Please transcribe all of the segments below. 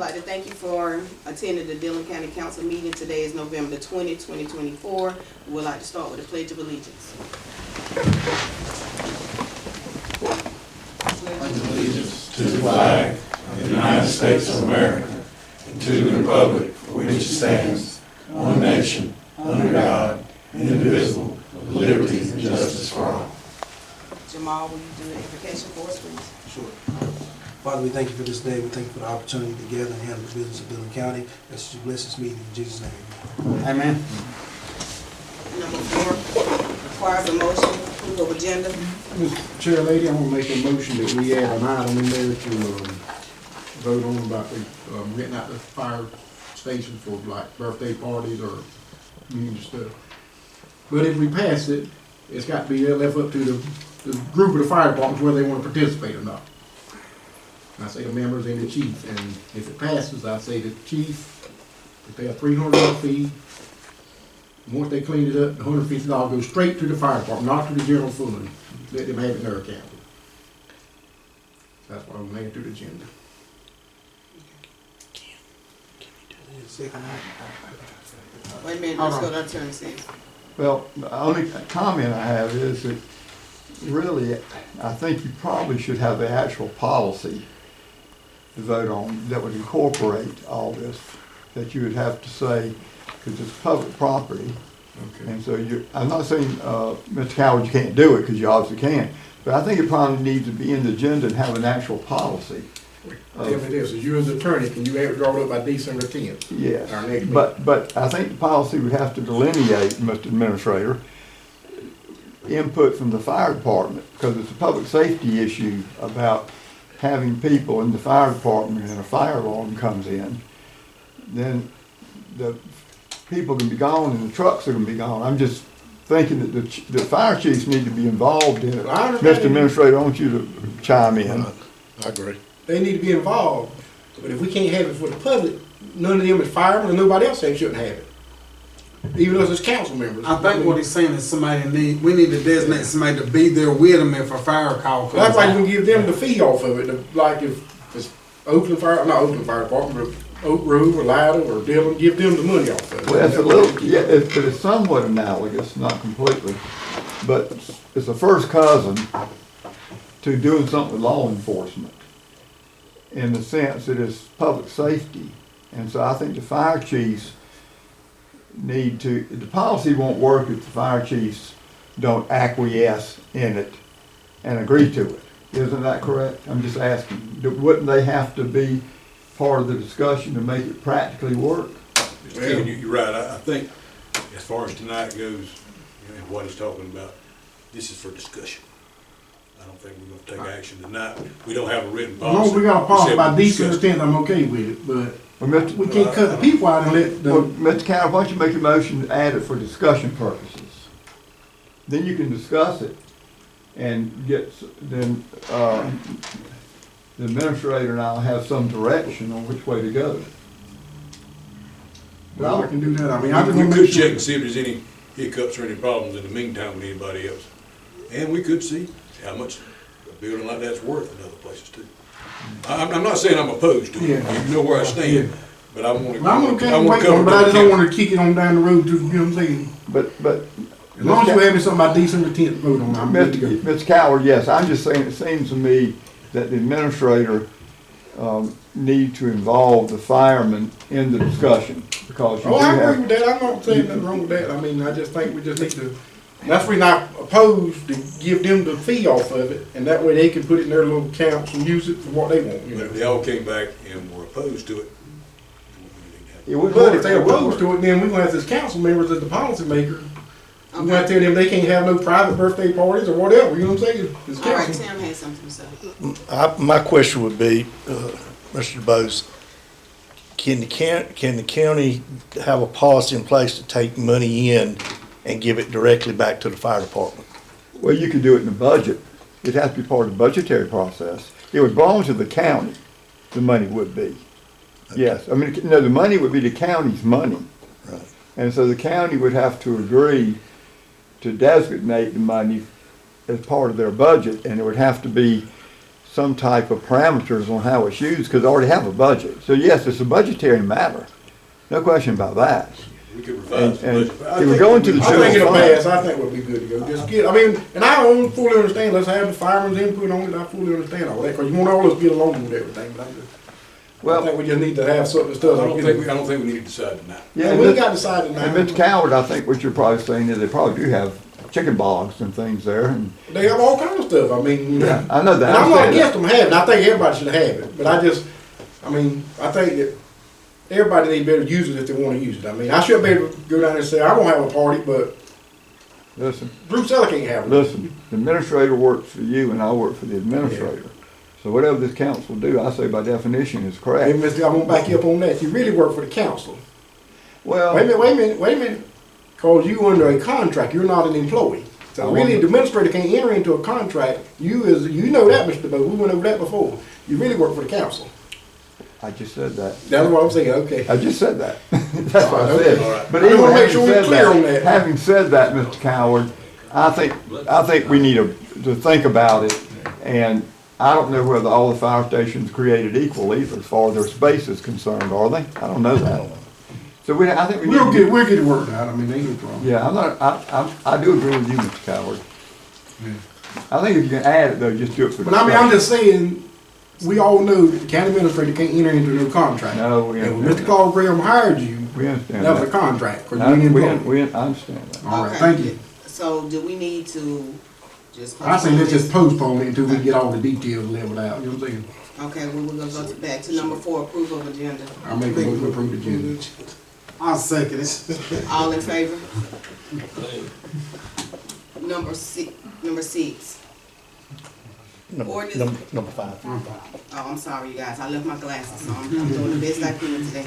like to thank you for attending the Dillon County Council meeting. Today is November the 20th, 2024. We would like to start with the Pledge of Allegiance. Allegiance to the flag of the United States of America and to the republic for which it stands, one nation, under God, indivisible, with liberty and justice for all. Jamal, will you do the invocation for us, please? Sure. Father, we thank you for this day. We thank you for the opportunity to gather and handle the business of Dillon County. As you bless this meeting in Jesus' name. Amen. Number 4 requires a motion to approve of agenda. Mr. Chair, lady, I'm gonna make a motion that we add an item in there to vote on about the renting out the fire station for like birthday parties or community stuff. But if we pass it, it's got to be left up to the group of the fire departments whether they want to participate or not. And I say the members and the chief, and if it passes, I say the chief, they pay a $300 fee. Once they clean it up, the $150 goes straight to the fire department, not to the general fund. Let them have it in their account. That's why we made it to the agenda. Wait a minute, let's go to our turn, Steve. Well, the only comment I have is that really, I think you probably should have the actual policy to vote on that would incorporate all this, that you would have to say, because it's public property. Okay. And so I'm not saying, Mr. Coward, you can't do it, because you obviously can, but I think it probably needs to be in the agenda and have an actual policy. Tell me this, as you as attorney, can you have it drawn up by December 10th? Yes, Our next but I think the policy would have to delineate, Mr. Administrator, input from the fire department, because it's a public safety issue about having people in the fire department and a fire alarm comes in, then the people can be gone and the trucks are going to be gone. I'm just thinking that the fire chiefs need to be involved in it. Mr. Administrator, I want you to chime in. I agree. They need to be involved, but if we can't have it for the public, none of them is firemen and nobody else saying shouldn't have it. Even us as council members. I think what he's saying is we need to designate somebody to be there with them if a fire call comes. That's why you can give them the fee off of it. Like if it's Oakland Fire Department, but Oak Grove or Lytle or Dillon, give them the money off of it. Well, that's a little, yeah, but it's somewhat analogous, not completely, but it's a first cousin to doing something with law enforcement, in the sense that it's public safety. And so I think the fire chiefs need to, the policy won't work if the fire chiefs don't acquiesce in it and agree to it. Isn't that correct? I'm just asking, wouldn't they have to be part of the discussion to make it practically work? Mr. Ken, you're right. I think as far as tonight goes, and what he's talking about, this is for discussion. I don't think we're going to take action tonight. We don't have a written As long as policy. we got a policy by December December 10th, I'm okay with it, but Well, we can't cut the people out and let Well, the, Mr. County, why don't you make a motion to add it for discussion purposes? Then you can discuss it and then the administrator and I'll have some direction on which way to go. well, I can do that. I mean, I just We want to could make check sure. and see if there's any hiccups or any problems in the meantime with anybody else. And we could see how much a building like that's worth in other places too. I'm not saying I'm opposed to it. Yeah. You know where I stand, but I want to. I'm okay with waiting, but I just don't want to kick it on down the road to, you know what I'm saying? But As long as we're having something by December 10th vote on, I'm good to go. Mr. Coward, yes, I'm just saying, it seems to me that the administrator need to involve the firemen in the discussion, because you do Oh, I agree have. with that. I'm not saying nothing wrong with that. I mean, I just think we just need to, that's the reason I opposed to give them the fee off of it, and that way they can put it in their little accounts and use it for what they want, you But know. if they all came back and were opposed to it, It would But work, if they it would opposed work. to it, then we're gonna have as council members, as the policymakers, we're gonna tell them they can't have no private birthday parties or whatever, you know what I'm saying? As All right, council. Tim has something to say. My question would be, Mr. Bose, can the county have a policy in place to take money in and give it directly back to the fire department? Well, you could do it in the budget. It has to be part of the budgetary process. It would belong to the county, the money would be. Yes, I mean, no, the money would be the county's money. Right. And so the county would have to agree to designate the money as part of their budget, and it would have to be some type of parameters on how it's used, because they already have a budget. So yes, it's a budgetary matter, no question about that. We could revise the And budget. it would go into the I think in the general past, fund. I think would be good to go, just get, I mean, and I don't fully understand, let's have the fireman's input on it, I fully understand all that, cause you want all of us to get along with everything, but I Well, think we just need to have something I stuff. don't think we need to decide tonight. yeah, And we got decided now. and Mr. Coward, I think what you're probably saying is they probably do have chicken bogs and things there, and, They have all kinds of stuff, I mean, you know. yeah, I know that. And I'm not understand against that. them having it. I think everybody should have it, but I think that everybody need better use it if they wanna use it. I mean, I should be able to go down there and say, I won't have a party, but Listen, Bruce Seller can't have it. listen, the administrator works for you and I work for the administrator. So whatever this council do, I say by definition is Hey, correct. mister, I'm gonna back you up on that. You really work for the council. Well, Wait a minute. Cause you under a contract, you're not an employee. So really, the administrator can't enter into a contract. You know that, Mr. Bo, we went over that before. You really work for the council. I just said that. That's what I'm saying, okay. I just said that. That's what I said. All right. But I just even wanna make having sure we're said clear on that. having said that, Mr. Coward, I think we need to think about it. And I don't know whether all the fire stations created equal either, as far as their space is concerned, are they? I don't know that. So I think we need to We'll get it worked out. I mean, ain't no problem. yeah, I do agree with you, Mr. Coward. I think if you can add it though, just do it for But I mean, I'm discussion. just saying, we all know that the county administrator can't enter into no contract. No, we And when understand Mr. Claude Graham hired you, We understand that was a that. contract, cause you I ain't employed. I understand that. All right, Okay. thank you. So do we need to just? I say let's postpone just postpone it until we get all the details leveled out, you know what I'm saying? this? Okay, well, we're gonna go back to number 4, approval of agenda. I make a motion to approve the agenda. I'll second it. All in favor? Number 6. Ordinance. Number 5. Oh, I'm sorry, you guys. I left my glasses, so I'm doing the best I can today.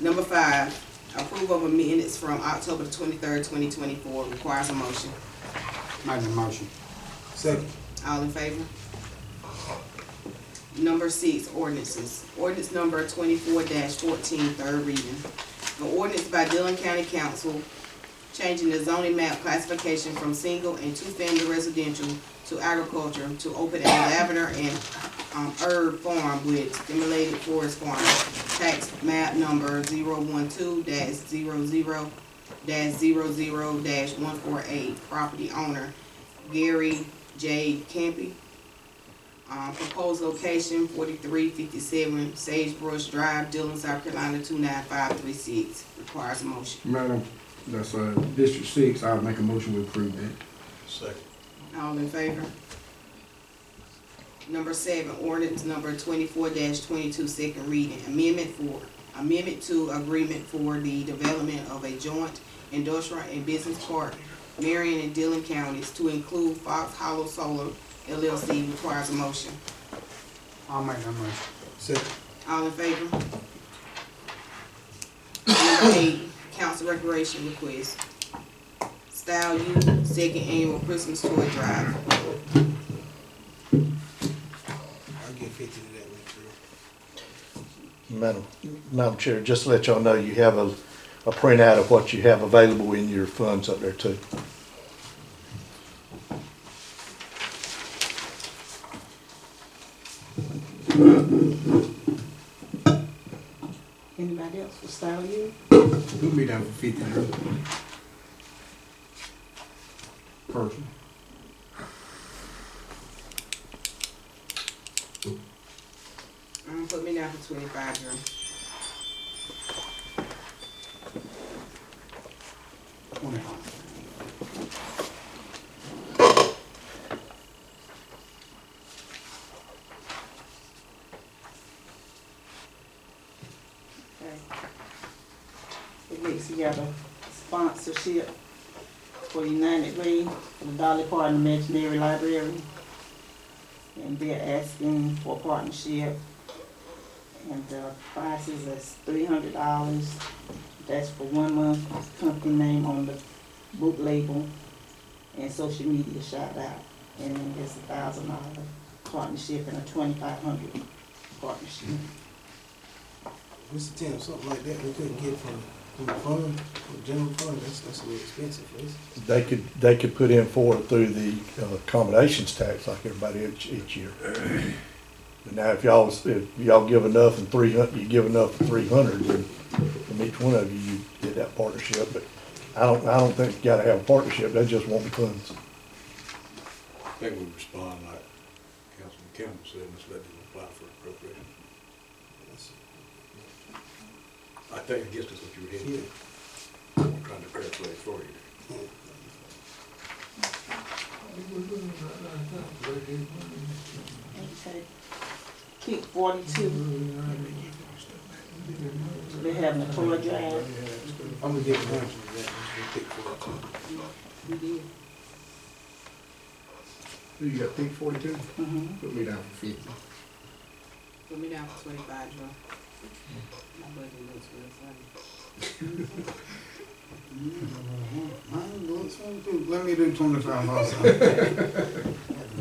Number 5, approval of minutes from October the 23rd, 2024. Requires a motion. Make the motion. Second. All in favor? Number 6, ordinances. Ordinance number 24-14, third reading. An ordinance by Dillon County Council changing the zoning map classification from single and two-family residential to agriculture to open a lavender and herb farm with stimulated forest farm. Tax map number 012-00-00-148. Property owner Gary J. Campy. Proposed location 4357 Sagebrush Drive, Dillon, South Carolina 29536. Requires a motion. Madam, that's District 6, I'll make a motion to approve that. Second. All in favor? Number 7, ordinance number 24-22, second reading. Amendment to agreement for the development of a joint industrial and business park, Marion and Dillon counties, to include Fox Hollow Solar LLC. Requires a motion. I'll make that motion. Second. All in favor? Number 8, council recreation request. Style U, second annual Christmas toy drive. I'll get 50 to that one, Madam Chair, just to let y'all know, you have a printout of what you have available in your funds up there too. Anybody else for Style U? Put me down for 50 there. Person. Put me down for 25, Drew. 25. It makes together sponsorship for United Way, for the Dolly Parton Imaginary Library. And they're asking for a partnership. And the prices is $300. That's for 1 month, company name on the book label and social media shout out. And then there's $1,000 partnership and a $2,500 partnership. Mr. Tim, something like that we couldn't get from Fund, general fund, that's a little expensive, please. They could put in for it through the accommodations tax like everybody each year. But now if y'all give enough and you give enough for 300, then from each one of you did that partnership. But I don't think you gotta have a partnership, they just want the funds. I think we respond like Councilman Campbell said, let's let them apply for appropriation. I guess that's what you were hitting. I'm trying to calculate for you. Okay. Kick 42, they have a toy drive. I'm gonna get a bunch of that, pick for We did. Who you got, Pink 42? Mhm. Put me down for 50. Put me down for 25, Joe. My budget looks real funny. Mine looks funny too. Let me do 25 also.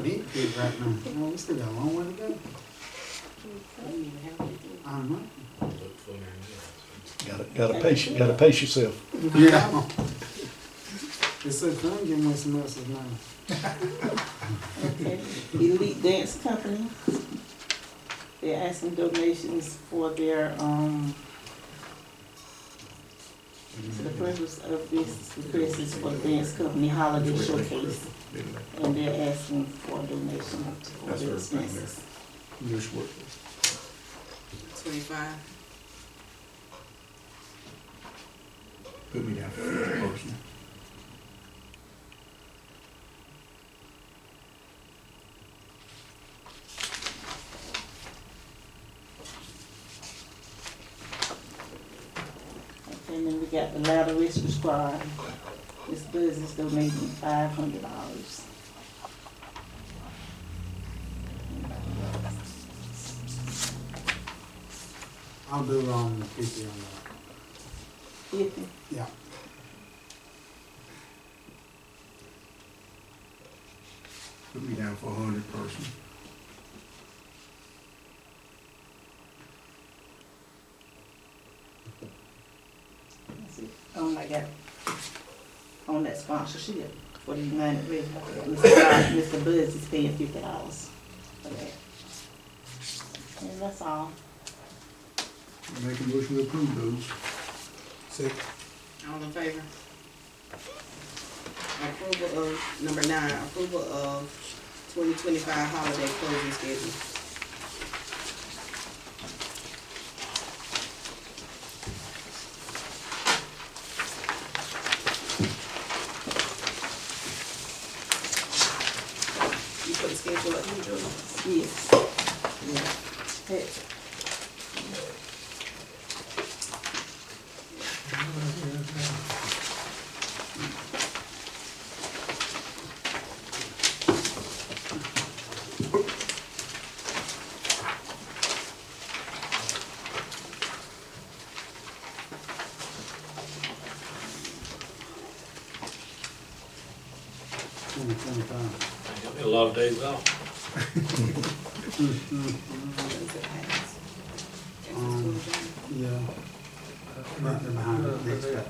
Neat kid right now. Oh, we still got a long way to go. We didn't even have anything. I don't know. Gotta pace yourself. Yeah. It's so fun getting with some else's money. Okay. Elite Dance Company, they're asking donations for their, so the purpose of this request is for the dance company holiday showcase. And they're asking for a donation for That's their her thing expenses. Just work. 25. Put me down for 50 personally. Okay, and then we got the Ladder Rescue Squad. This Buzz is donating $500. I'll do 50 on that. 50. Yeah. Put me down for 100 personally. That's it. I got on that sponsorship for the United Red Cross. Mr. Buzz is paying $50 for that. And that's all. Make a motion to approve those. Second. All in favor? Approval of, number 9, approval of 2025 holiday closing schedule. You put the schedule up here, Joe? Yes. Yeah. Hey. A lot of days off. Yeah. Right there behind the next guy.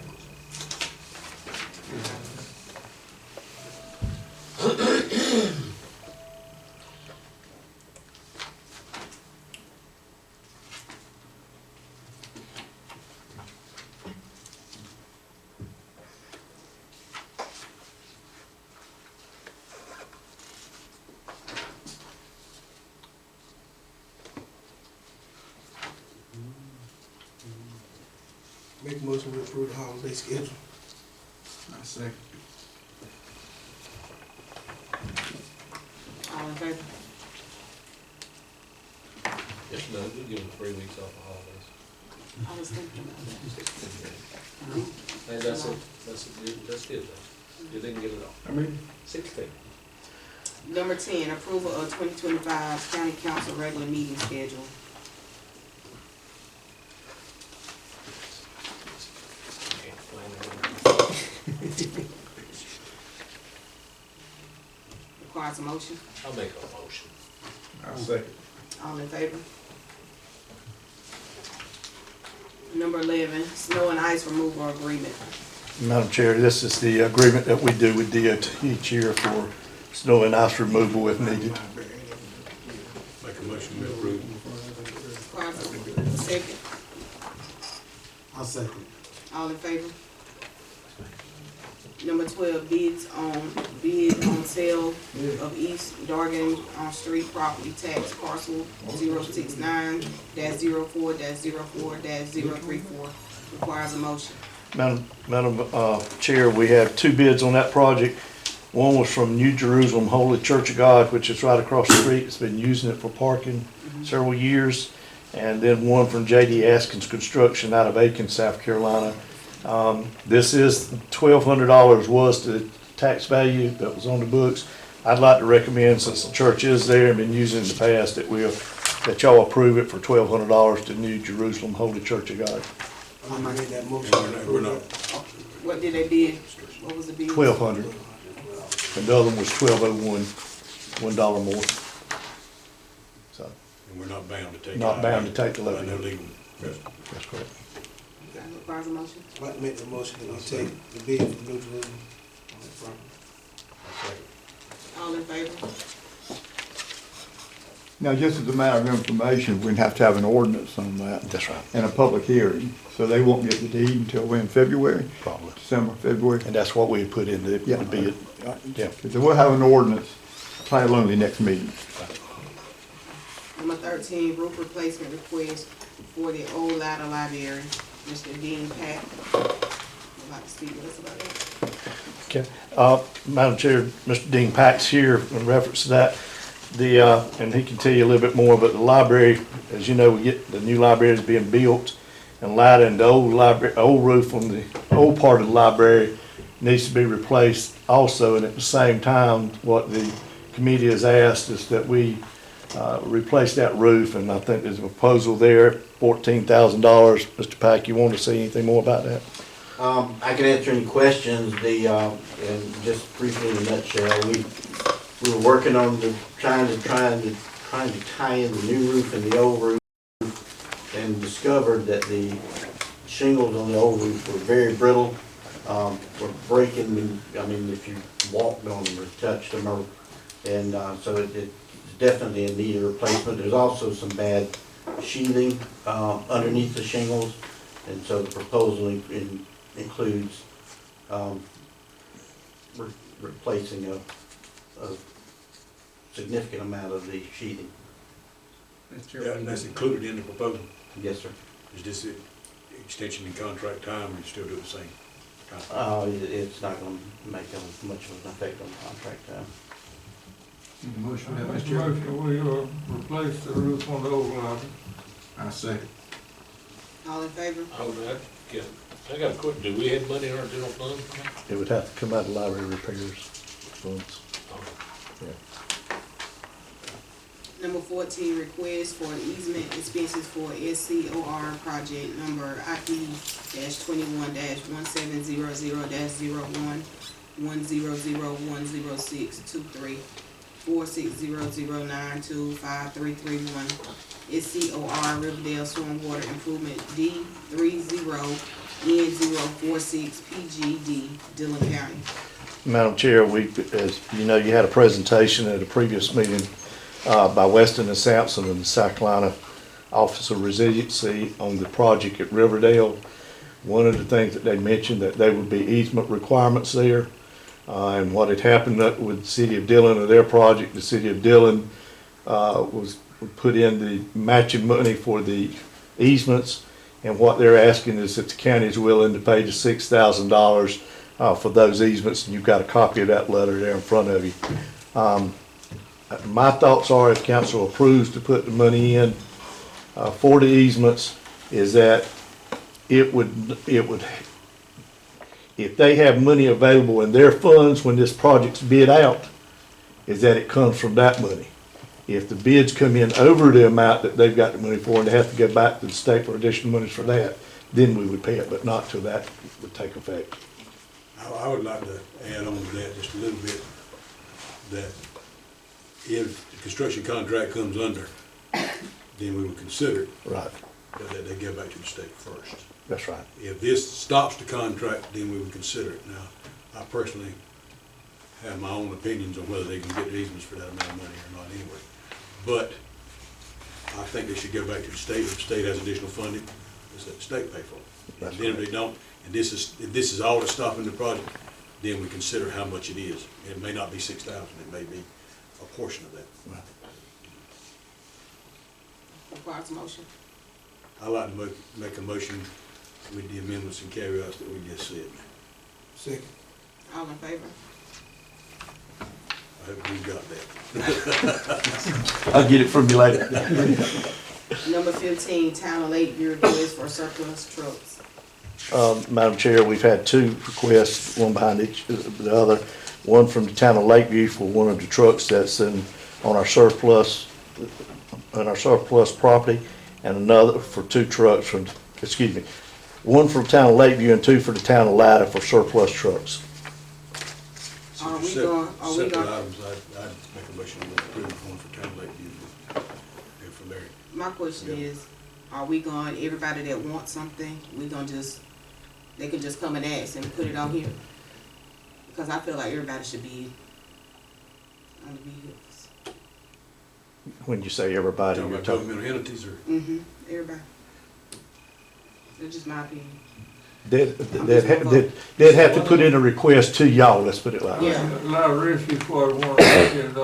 Make a motion to approve the holiday schedule. I second. All in favor? Yes, no, we give them 3 weeks off of holidays. I was thinking about that. And that's good though. You didn't get it all. I mean, 16. Number 10, approval of 2025 county council regular meeting schedule. Requires a motion. I'll make a motion. I second. All in favor? Number 11, snow and ice removal agreement. Madam Chair, this is the agreement that we do with DOT each year for snow and ice removal if needed. Make a motion to approve. Carter, second. I'll second. All in favor? Number 12, bid on sale of East Dargan on street property tax parcel 069-04-04-034. Requires a motion. Madam Chair, we have two bids on that project. One was from New Jerusalem Holy Church of God, which is right across the street. It's been using it for parking several years. And then one from J.D. Askins Construction out of Aiken, South Carolina. This is $1,200 was the tax value that was on the books. I'd like to recommend, since the church is there and been using it in the past, that y'all approve it for $1,200 to New Jerusalem Holy Church of God. I'm gonna make that motion. We're not, What did they bid? What was the bid? $1,200. And the other one was $1,201, $1 more. So, and we're not bound to take. not bound to take the levy. No legal. That's correct. That requires a motion. I'd like to make the motion that we take the bid from New Jerusalem on that property. All in favor? Now, just as a matter of information, we'd have to have an ordinance on that That's right, and a public hearing. So they won't get the deed until when, February, probably. December, February? And that's what we put in the Yeah. bid. Yeah. So we'll have an ordinance probably on the next meeting. Number 13, roof replacement request for the old Ladder Library. Mr. Dean Pack would like to speak with us about that. Okay, Madam Chair, Mr. Dean Pack's here in reference to that. And he can tell you a little bit more, but the library, as you know, the new library is being built and lighted, and the old roof on the old part of the library needs to be replaced also. And at the same time, what the committee has asked is that we replace that roof, and I think there's a proposal there, $14,000. Mr. Pack, you want to say anything more about that? I can answer any questions. And just briefly in a nutshell, we were working on trying to tie in the new roof and the old roof, and discovered that the shingles on the old roof were very brittle, were breaking. I mean, if you walked on them or touched them, so it's definitely in need of replacement. There's also some bad sheathing underneath the shingles, and so the proposal includes replacing a significant amount of the sheathing. That's included in the proposal. Yes, sir. Is this an extension in contract time, or you still do the same? It's not going to make much of an effect on contract time. Motion, Make a Mr. Chairman. motion, we replace the roof on the old library. I second. All in favor? I got a question, do we have money in our general fund? It would have to come out of library repairs funds. Number 14, request for an easement expenses for SCOR project number IP-21-1700-01 100-10623 4600925331 SCOR Riverdale Stormwater Improvement D30N046PGD, Dillon County. Madam Chair, as you know, you had a presentation at a previous meeting by Weston and Sampson and the South Carolina Office of Resiliency on the project at Riverdale. One of the things that they mentioned, that there would be easement requirements there. And what had happened with the city of Dillon or their project, the city of Dillon was put in the matching money for the easements. And what they're asking is that the county is willing to pay the $6,000 for those easements. And you've got a copy of that letter there in front of you. My thoughts are, if council approves to put the money in for the easements, is that it would, if they have money available in their funds when this project's bid out, is that it comes from that money. If the bids come in over the amount that they've got the money for and they have to go back to the state for additional monies for that, then we would pay it, but not till that would take effect. I would like to add on to that just a little bit, that if the construction contract comes under, then we would consider it. Right. that they go back to the state first. That's right. If this stops the contract, then we would consider it. Now, I personally have my own opinions on whether they can get easements for that amount of money or not anyway. But I think they should go back to the state. If the state has additional funding, let's let the state pay for it. And That's then if right. they don't, and this is all that's stopping the project, then we consider how much it is. It may not be 6,000, it may be a portion of that. Requires a motion. I like to make a motion with the amendments and caveats that we just said. Second. All in favor? I hope we got that. I'll get it from you later. Number 15, Town of Lakeview request for surplus trucks. Madam Chair, we've had two requests, one behind each, the other. One from the town of Lakeview for one of the trucks that's on our surplus property, and another for two trucks from, one from the town of Lakeview and two for the town of Lida for surplus trucks. So Are for we going, separate items, I'd make a motion to approve one for Town Lakeview. And from there, my question Yeah. is, are we going, everybody that wants something, we gonna just, they can just come and ask and put it on here? Because I feel like everybody should be on the vehicles. When you say everybody, talking you're about talking, governmental entities or? Mm-hmm, everybody. That's just my opinion. they'd have to put in a request to y'all, let's put it like that. Yeah. A lot of rescue squad want, and, I don't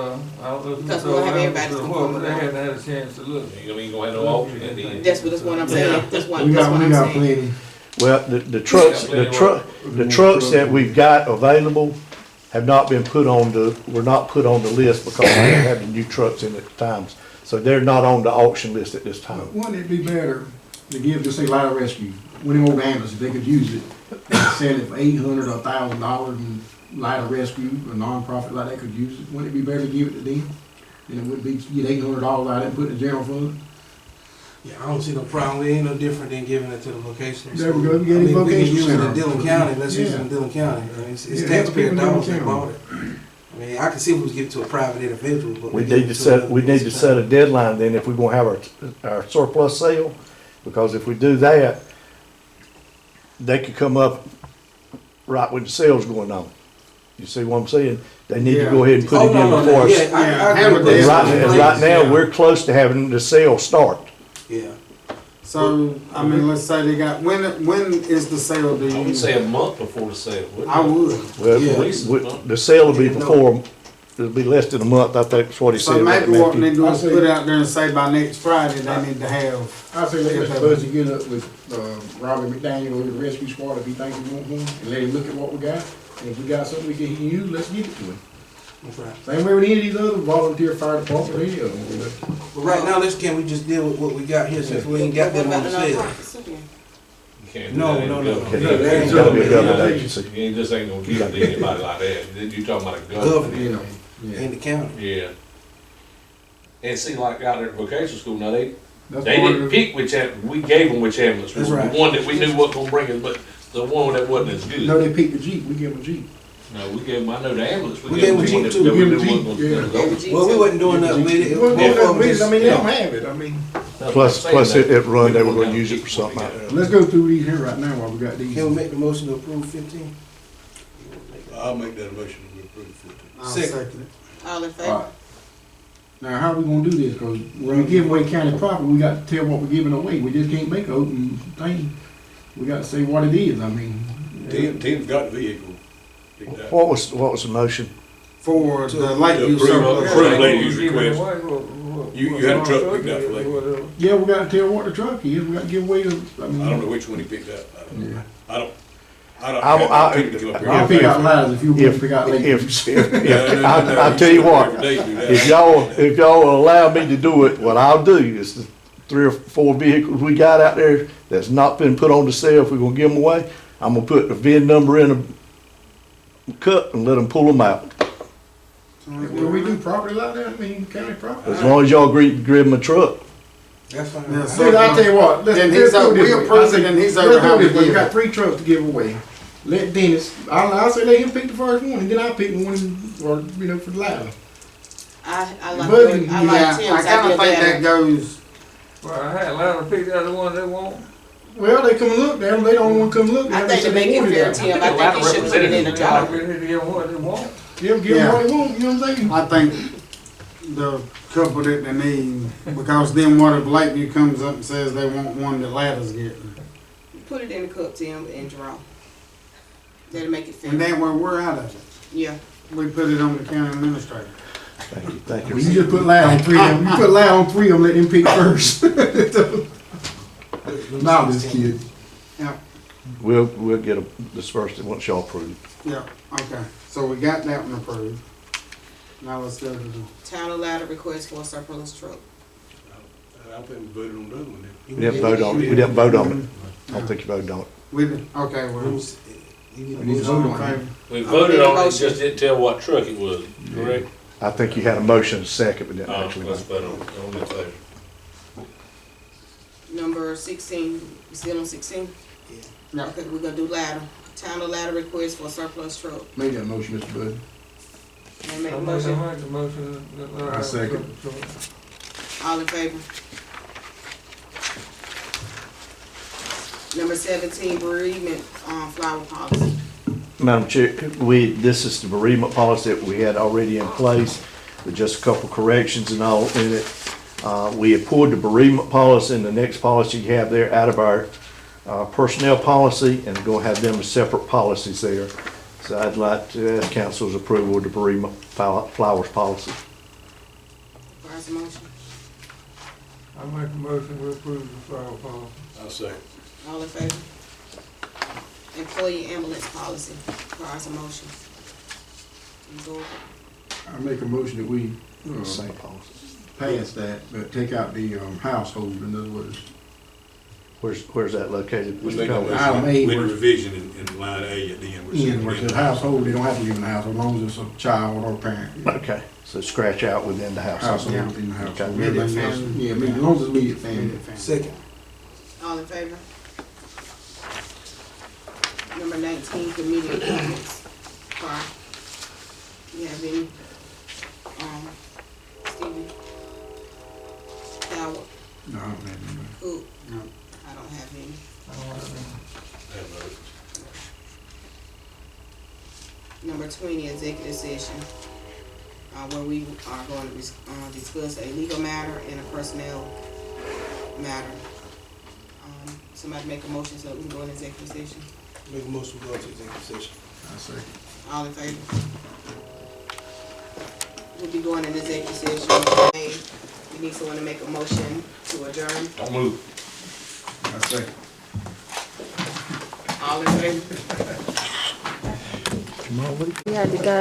know if you Because we'll have everybody so come what, forward. they hadn't had a chance to look. You ain't gonna have no auction at the end. That's what I'm saying, that's what We got I'm saying. plenty. Well, the trucks that we've got available have not been were not put on the list because we haven't had the new trucks in at the times. So they're not on the auction list at this time. Wouldn't it be better to give, just say, Light Rescue, one of them old ambulances, if they could use it, they could sell it for $800 or $1,000, and Light Rescue, a nonprofit like that, could use it? Wouldn't it be better to give it to them? Than it would be to get $800 out of it and put it in the general fund? Yeah, I don't see no problem. It ain't no different than giving it to the location. There we go. We get I a mean, we can vocation use it in center. Dillon County. Let's use it Yeah. in Dillon County. I mean, it's Yeah, taxpayer people dollars know that bought it. I mean, I can see if we was giving it to a private individual, but We need to set a deadline then if we're gonna have our surplus sale, because if we do that, they could come up right when the sale's going on. You see what I'm saying? They need to go ahead and put it in before us. Yeah, I have agree a with that. And right now, we're close to having the sale start. Yeah. So, I mean, let's say they got, when is the sale due? I would say a month before the sale, wouldn't I it? would. Well, Yeah. the sale will be before, it'll be less than a month, I think that's what he said. So maybe what they Matthew. do is put out there and say by next Friday, they need to have. I say let Mr. Buzzy get up with, Robert McDaniel with the rescue squad if he thinks he want one, and let him look at what we got. And if we got something we can use, let's give it to him. That's right. Same way with any of these other volunteer fire departments or any of them. But right now, can we just deal with what we got here since we ain't got What them on about the the sale? nonprofits again? You can't do No, that in no, the no. government. No, It's gotta be a government agency. You just ain't gonna give it to anybody like that. You talking about a Government, government. You know, yeah. in the county. Yeah. And see, like out there at vocational school, now they That's They part didn't of pick which ambulance, we gave them which ambulance, That's the right. one that we knew wasn't gonna bring us, but the one that wasn't as good. No, they picked the Jeep, we give them a Jeep. No, we gave them, I know the ambulance, We we gave gave them them one Jeep that too. that we Give knew them wasn't Jeep, gonna. yeah. gonna go. Well, we wasn't doing nothing with it. Well, Both no, of that's them the just- reason, I mean, they yeah. don't have it, I mean, That's what I'm Plus, saying, it run, they were we're gonna use it pick for what we something out got. there. let's go through these here right now while we got these. Can we make the motion to approve 15? I'll make that a motion to approve 15. I'll Second. second it. All in All favor? right. Now, how we gonna do this? Cause when we give away county property, we got to tell what we're giving away. We just can't make an open thing. We got to say what it is, I mean. Tim's got the vehicle picked out. What was the motion? For the Lakeview approve- surplus. approve. truck. Lady's request. You had a truck picked out for Lakeview. Yeah, we gotta tell what the truck is. We gotta give away the, I mean. I don't know which one he picked out. I don't. I- have people to come up here. I'll pick out lies if you want to pick out Lakeview. I'll tell you what, if y'all will allow me to do it, what I'll do is the 3 or 4 vehicles we got out there that's not been put on the sale, if we're gonna give them away, I'm gonna put the VIN number in a cup and let them pull them out. Will we do property like that? I mean, county property? As long as y'all agree to give them a truck. That's fine. Yeah, I mean, I'll tell you what, let's Then do he's this over- we way. approve I say, it and he's let's over do how we this way. We give got it. 3 trucks to give away. Let Dennis, I'll say let him pick the first one, and then I'll pick one, or, you know, for the latter. I like, But, I like Yeah, Tim's I kinda idea think that better. goes, Well, I had Atlanta pick the other one they want. Well, they come look, they don't want to come look. I They think to said make they it wanted fair, that. Tim, I think you should put it in the Y'all job. get here to get what they want. Give them what they want, you know what I'm saying? I think the couple that they need, because then what if Lakeview comes up and says they want one that Lattice getting? Put it in the cup, Tim, and draw. That'll make it fair. And then we're out of it. Yeah. We put it on the county administrator. Thank you. Well, you just put loud on three of them, you put loud on three of them, let them pick first. Nah, I'm just kidding. We'll get a dispersed once y'all approve. Yeah, okay. So we got that one approved. Now let's go to the, Town allowed a request for a surplus truck. I don't think we voted on the other one, did we? We didn't vote on it. We didn't vote on it. I don't think you voted on it. we did, okay, well. We need to vote on it. We voted on it, just didn't tell what truck it was, correct? I think you had a motion and a second, but didn't Oh, actually let's vote. vote on the favor. Number 16, we still on 16? Yeah. Okay, we're gonna do ladder. Town allowed a request for a surplus truck. Make that motion, Mr. Bud. Wanna make a I motion? make the motion. I second. All in favor? Number 17, bereavement, flower policy. Madam Chair, this is the bereavement policy that we had already in place with just a couple corrections and all in it. We have pulled the bereavement policy and the next policy you have there out of our personnel policy, and we're gonna have them as separate policies there. So I'd like to ask council's approval of the bereavement flowers policy. Requires a motion. I make a motion to approve the flower policy. I'll second. All in favor? Employee ambulance policy. Requires a motion. You go over. I make a motion that we, Same policy. pass that, but take out the, household, in other words. Where's that located? We Mr. made a Collins? Item motion A with a was- revision in line A at the end. which is- In, where it says household, they don't have to live in the house, as long as it's a child or parent. Okay, so scratch out within the household. Household within the household. Okay. Everything else, yeah, as long as it's immediate family. Second. All in favor? Number 19, committee appointments. Carl, you have any? Stevie? Howard? No, I don't have any. Cook? No. I don't have any. I don't have any. Have voted. Number 20, executive session, where we are going to discuss a legal matter and a personnel matter. Somebody make a motion so that we can go in executive session. Make a motion to go into executive session. I second. All in favor? We'll be going in executive session. We need someone to make a motion to adjourn. Don't move. I second. All in favor? We had to go,